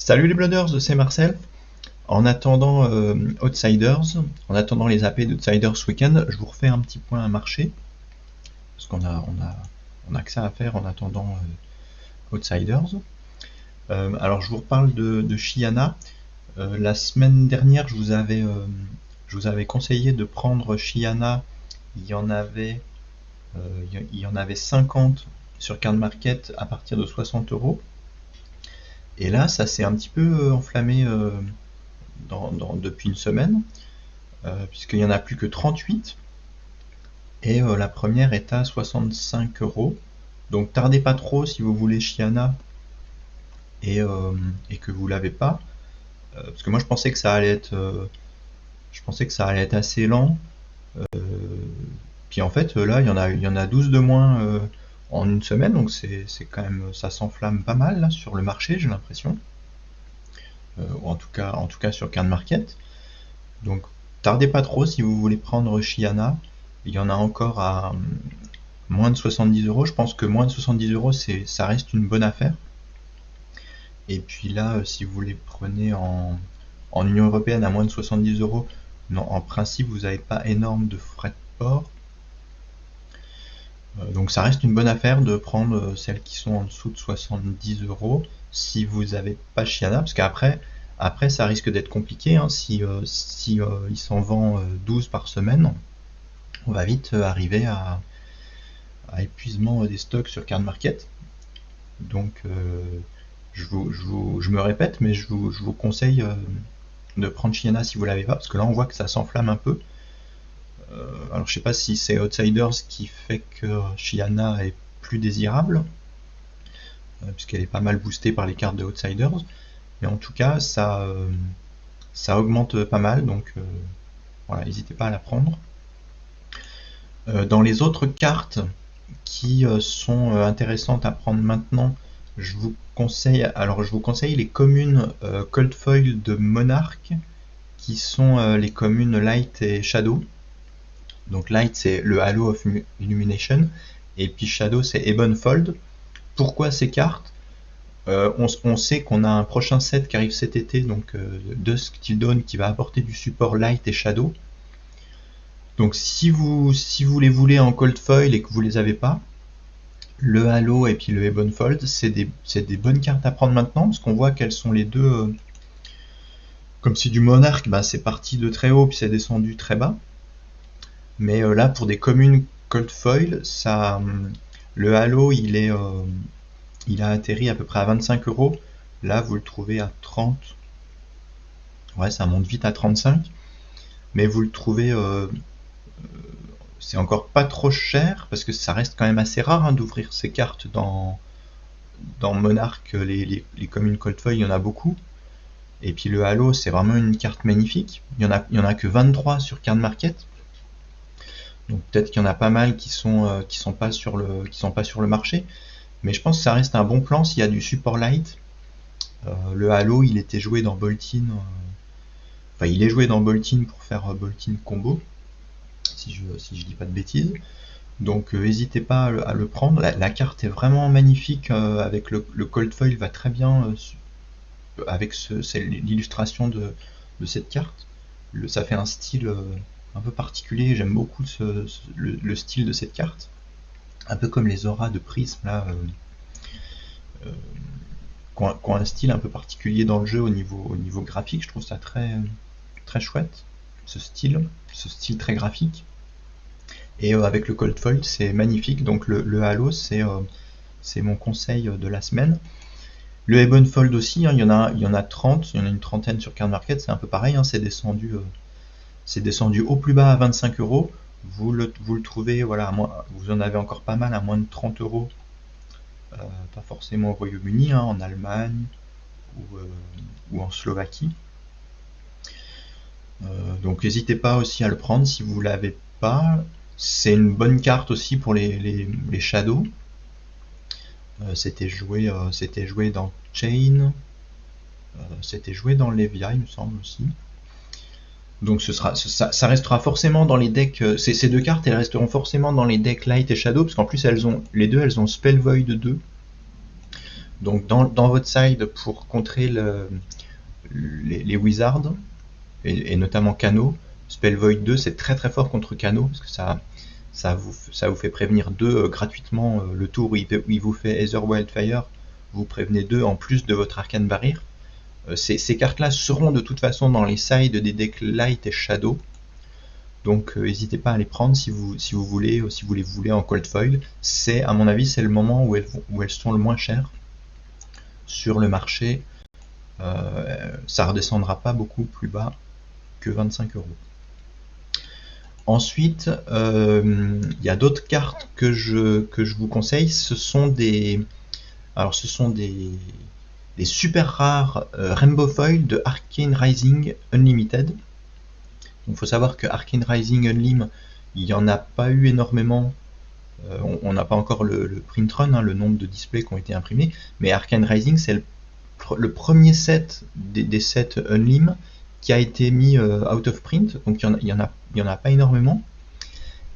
Salut les Blooders, c'est Marcel. En attendant Outsiders, en attendant les AP d'Outsiders ce week-end, je vous refais un petit point à marché. Parce qu'on a que ça à faire en attendant Outsiders. Alors je vous reparle de Shyana. La semaine dernière, je vous avais conseillé de prendre Shyana. Il y en avait 50 sur Card Market à partir de 60 €. Et là, ça s'est un petit peu enflammé depuis une semaine, puisqu'il n'y en a plus que 38. Et la première est à 65 €. Donc tardez pas trop si vous voulez Shyana et que vous l'avez pas. Parce que moi je pensais que ça allait être assez lent. Puis en fait là il y en a 12 de moins en une semaine, donc c'est quand même, ça s'enflamme pas mal là, sur le marché, j'ai l'impression. Ou en tout cas sur Card Market. Donc tardez pas trop si vous voulez prendre Shyana. Il y en a encore à moins de 70 €. Je pense que moins de 70 €, ça reste une bonne affaire. Et puis là, si vous les prenez en Union Européenne à moins de 70 €, non, en principe, vous n'avez pas énorme de frais de port. Donc ça reste une bonne affaire de prendre celles qui sont en dessous de 70 € si vous n'avez pas Shyana, parce qu'après ça risque d'être compliqué, hein, si il s'en vend 12 par semaine, on va vite arriver à épuisement des stocks sur Card Market. Donc je me répète, mais je vous conseille de prendre Shyana si vous l'avez pas, parce que là on voit que ça s'enflamme un peu. Alors je sais pas si c'est Outsiders qui fait que Shyana est plus désirable, puisqu'elle est pas mal boostée par les cartes de Outsiders, mais en tout cas ça augmente pas mal, donc voilà, n'hésitez pas à la prendre. Dans les autres cartes qui sont intéressantes à prendre maintenant, je vous conseille les communes Cold Foil de Monarch, qui sont les communes Light et Shadow. Donc Light, c'est le Halo of Illumination, et puis Shadow, c'est Ebonfold. Pourquoi ces cartes? On sait qu'on a un prochain set qui arrive cet été, donc Dusk Till Dawn, qui va apporter du support Light et Shadow. Donc si vous les voulez en Cold Foil et que vous les avez pas, le Halo et puis le Ebonfold, c'est des bonnes cartes à prendre maintenant, parce qu'on voit qu'elles sont les deux... comme c'est du Monarch, bah, c'est parti de très haut puis c'est descendu très bas. Mais là, pour des communes Cold Foil, le Halo, il a atterri à peu près à 25 €. Là, vous le trouvez à 30. Ouais, ça monte vite à 35. Mais vous le trouvez... c'est encore pas trop cher, parce que ça reste quand même assez rare, hein, d'ouvrir ces cartes dans Monarch. Les communes Cold Foil, il y en a beaucoup. Et puis le Halo, c'est vraiment une carte magnifique. Il y en a que 23 sur Card Market. Donc peut-être qu'il y en a pas mal qui sont pas sur le marché. Mais je pense que ça reste un bon plan s'il y a du support light. Le Halo, il était joué dans Boltyn. Enfin, il est joué dans Boltyn pour faire Boltyn combo, si je dis pas de bêtises. Donc n'hésitez pas à le prendre. La carte est vraiment magnifique, avec le Cold Foil va très bien avec l'illustration de cette carte. Ça fait un style un peu particulier, j'aime beaucoup le style de cette carte. Un peu comme les auras de Prism là, qui ont un style un peu particulier dans le jeu au niveau graphique. Je trouve ça très, très chouette, ce style très graphique. Et avec le Cold Foil, c'est magnifique. Donc le Halo, c'est mon conseil de la semaine. Le Ebonfold aussi, hein, il y en a 30, il y en a une trentaine sur Card Market, c'est un peu pareil, hein, c'est descendu au plus bas à 25 €. Vous le trouvez, voilà, vous en avez encore pas mal à moins de 30 €, pas forcément au Royaume-Uni, hein, en Allemagne ou en Slovaquie. Donc n'hésitez pas aussi à le prendre si vous ne l'avez pas. C'est une bonne carte aussi pour les Shadows. C'était joué dans Chain, c'était joué dans Levia, il me semble aussi. Donc ça restera forcément dans les decks. Ces deux cartes, elles resteront forcément dans les decks Light et Shadow, parce qu'en plus elles ont Spell Void 2. Donc dans votre side, pour contrer les wizards, et notamment Kano, Spell Void 2 c'est très très fort contre Kano, parce que ça vous fait prévenir 2 gratuitement le tour où il vous fait Aether Wildfire, vous prévenez 2 en plus de votre Arcane Barrier. Ces cartes-là seront de toute façon dans les sides des decks Light et Shadow, donc n'hésitez pas à les prendre si vous voulez, si vous les voulez en Cold Foil. C'est, à mon avis, c'est le moment où elles sont le moins chères sur le marché. Ça redescendra pas beaucoup plus bas que 25 €. Ensuite, il y a d'autres cartes que je vous conseille. Ce sont des super rares Rainbow Foil de Arcane Rising Unlimited. Il faut savoir que Arcane Rising Unlim, il n'y en a pas eu énormément. On n'a pas encore le print run, hein, le nombre de displays qui ont été imprimés, mais Arcane Rising, c'est le premier set des sets Unlim qui a été mis out of print, donc il y en a pas énormément.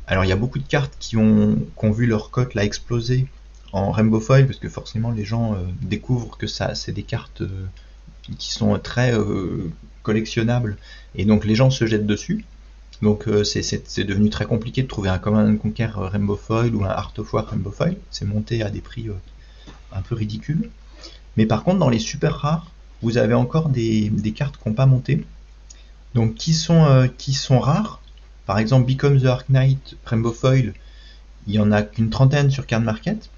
Alors il y a beaucoup de cartes qui ont vu leur cote là exploser en Rainbow Foil, parce que forcément les gens découvrent que ça c'est des cartes qui sont très collectionnables, et donc les gens se jettent dessus. Donc c'est devenu très compliqué de trouver un Command & Conquer Rainbow Foil ou un Heart of War Rainbow Foil. C'est monté à des prix un peu ridicules. Mais par contre, dans les super rares, vous avez encore des cartes qui n'ont pas monté. Donc qui sont rares. Par exemple, Become the Arc Knight Rainbow Foil, il y en a qu'une trentaine sur Card Market.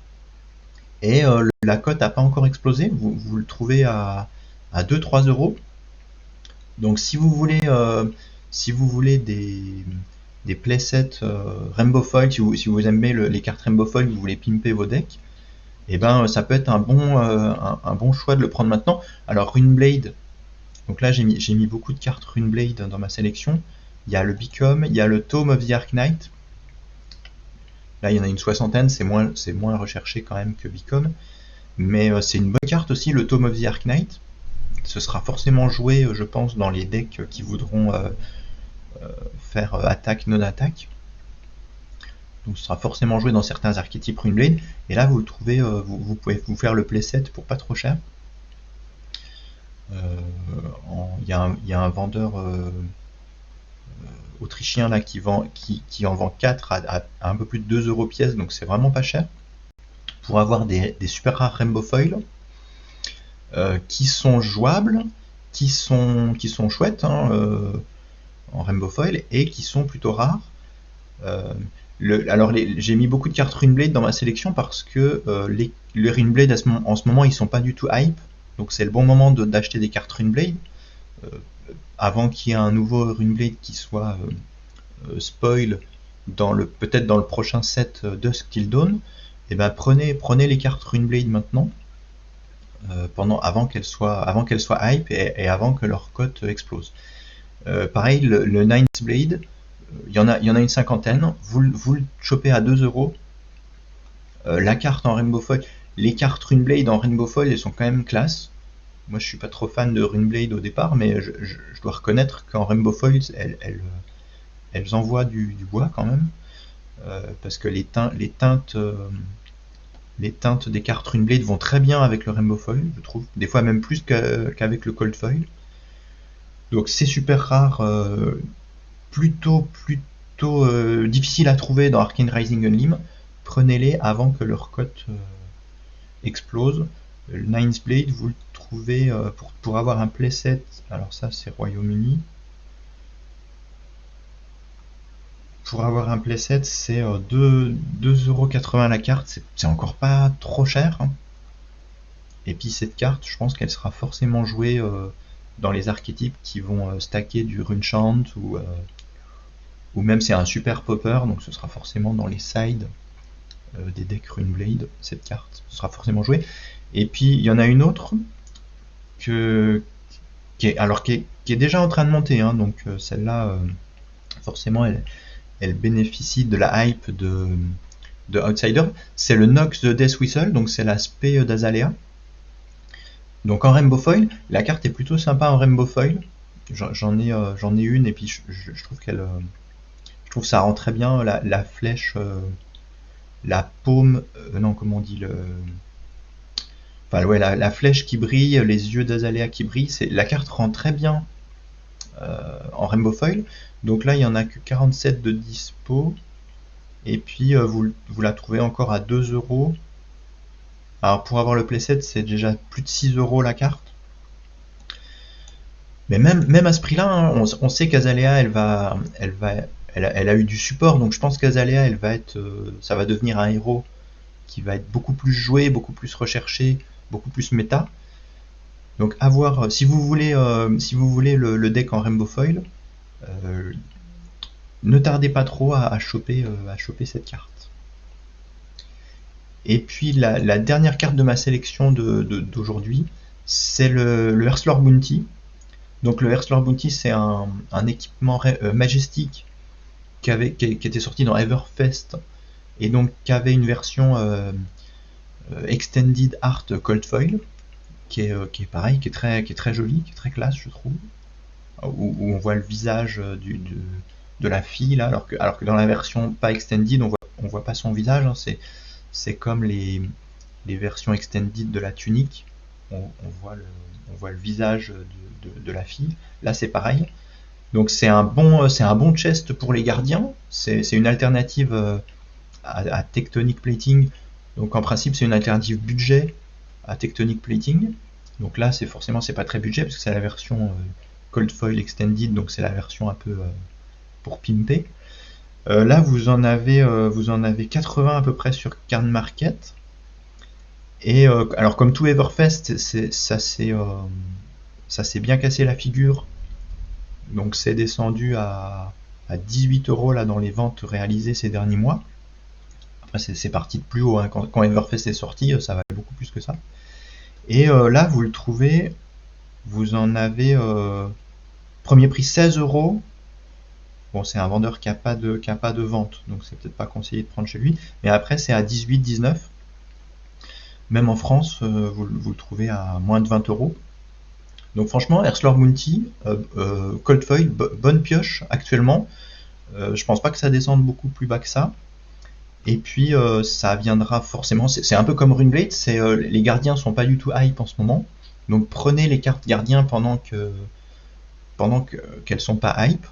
Et la cote n'a pas encore explosé. Vous le trouvez à 2-3 €. Donc si vous voulez des playsets Rainbow Foil, si vous aimez les cartes Rainbow Foil, vous voulez pimper vos decks, et ben ça peut être un bon choix de le prendre maintenant. Alors Runeblade, donc là j'ai mis beaucoup de cartes Runeblade dans ma sélection. Il y a le Become, il y a le Tome of the Arc Knight. Là il y en a une soixantaine, c'est moins recherché quand même que Become, mais c'est une bonne carte aussi, le Tome of the Arc Knight. Ce sera forcément joué, je pense, dans les decks qui voudront faire attaque, non-attaque. Donc ce sera forcément joué dans certains archétypes Runeblade. Et là, vous le trouvez, vous pouvez vous faire le playset pour pas trop cher. Il y a un vendeur autrichien là qui en vend 4 à un peu plus de 2 € pièce, donc c'est vraiment pas cher. Pour avoir des super rares Rainbow Foil qui sont jouables, qui sont chouettes hein, en Rainbow Foil, et qui sont plutôt rares. J'ai mis beaucoup de cartes Runeblade dans ma sélection parce que les Runeblade en ce moment ils sont pas du tout hype, donc c'est le bon moment d'acheter des cartes Runeblade avant qu'il y ait un nouveau Runeblade qui soit spoil peut-être dans le prochain set Dusk Till Dawn. Et ben prenez les cartes Runeblade maintenant, avant qu'elles soient hype et avant que leur cote explose. Pareil, le Ninth Blade, il y en a une cinquantaine, vous le chopez à 2 €. La carte en Rainbow Foil, les cartes Runeblade en Rainbow Foil, elles sont quand même classe. Moi je suis pas trop fan de Runeblade au départ, mais je dois reconnaître qu'en Rainbow Foil, elles envoient du bois quand même, parce que les teintes des cartes Runeblade vont très bien avec le Rainbow Foil, je trouve, des fois même plus qu'avec le Cold Foil. Donc c'est super rare, plutôt difficile à trouver dans Arcane Rising Unlim. Prenez-les avant que leur cote explose. Le Ninth Blade, vous le trouvez pour avoir un playset. Alors ça c'est Royaume-Uni. Pour avoir un playset, c'est 2,80 € la carte. C'est encore pas trop cher, hein. Et puis cette carte, je pense qu'elle sera forcément jouée dans les archétypes qui vont stacker du Runechant, ou même c'est un super popper, donc ce sera forcément dans les sides des decks Runeblade, cette carte. Ce sera forcément joué. Et puis il y en a une autre qui est déjà en train de monter, hein, donc celle-là, forcément, elle bénéficie de la hype de Outsider. C'est le Nox de Death Whistle, donc c'est la spé d'Azalea. Donc en Rainbow Foil, la carte est plutôt sympa en Rainbow Foil. J'en ai une, et puis je trouve que ça rend très bien la flèche, la paume, non, comment on dit, Enfin, ouais, la flèche qui brille, les yeux d'Azalea qui brillent, la carte rend très bien en Rainbow Foil. Donc là, il n'y en a que 47 de dispo. Et puis, vous la trouvez encore à 2 €. Alors, pour avoir le playset, c'est déjà plus de 6 € la carte. Mais même à ce prix-là, hein, on sait qu'Azalea, elle a eu du support. Donc, je pense qu'Azalea, ça va devenir un héros qui va être beaucoup plus joué, beaucoup plus recherché, beaucoup plus méta. Donc à voir, si vous voulez le deck en Rainbow Foil, ne tardez pas trop à choper cette carte. Et puis la dernière carte de ma sélection d'aujourd'hui, c'est le Herslore Bounty. Donc le Herslore Bounty, c'est un équipement majestique qui était sorti dans Everfest, et donc qui avait une version Extended Art Cold Foil, qui est pareil, qui est très joli, qui est très classe, je trouve, où on voit le visage de la fille là, alors que dans la version pas extended, on voit pas son visage, hein. C'est comme les versions extended de la tunique, on voit le visage de la fille. Là c'est pareil. Donc c'est un bon chest pour les gardiens. C'est une alternative à Tectonic Plating. Donc en principe c'est une alternative budget à Tectonic Plating. Donc là c'est pas très budget parce que c'est la version Cold Foil Extended, donc c'est la version un peu pour pimper. Là vous en avez 80 à peu près sur Card Market. Et alors comme tout Everfest, ça s'est bien cassé la figure. Donc c'est descendu à 18 € là dans les ventes réalisées ces derniers mois. Après c'est parti de plus haut, hein. Quand Everfest est sorti, ça valait beaucoup plus que ça. Et là vous le trouvez, vous en avez premier prix 16 €. Bon, c'est un vendeur qui a pas de vente, donc c'est peut-être pas conseillé de prendre chez lui. Mais après c'est à 18-19. Même en France, vous le trouvez à moins de 20 €. Donc franchement, Herslore Bounty, Cold Foil, bonne pioche actuellement. Je pense pas que ça descende beaucoup plus bas que ça. Et puis ça viendra forcément, c'est un peu comme Runeblade, les gardiens sont pas du tout hype en ce moment. Donc prenez les cartes gardiens pendant qu'elles sont pas hype.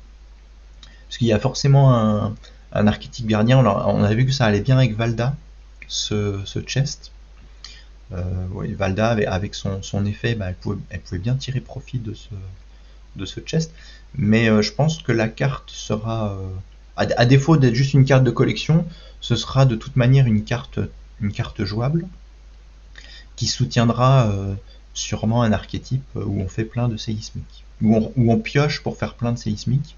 Parce qu'il y a forcément un archétype gardien. On a vu que ça allait bien avec Valda, ce chest. Valda avec son effet, elle pouvait bien tirer profit de ce chest. Mais je pense que la carte sera, à défaut d'être juste une carte de collection, ce sera de toute manière une carte jouable qui soutiendra sûrement un archétype où on fait plein de séismiques, où on pioche pour faire plein de séismiques.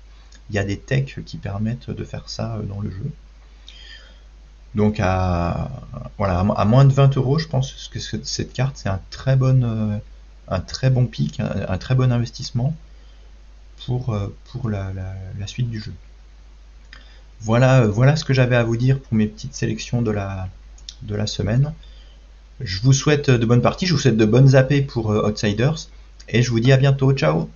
Il y a des techs qui permettent de faire ça dans le jeu. Donc à moins de 20 €, je pense que cette carte c'est un très bon pic, un très bon investissement pour la suite du jeu. Voilà ce que j'avais à vous dire pour mes petites sélections de la semaine. Je vous souhaite de bonnes parties, je vous souhaite de bonnes zappées pour Outsiders, et je vous dis à bientôt, ciao.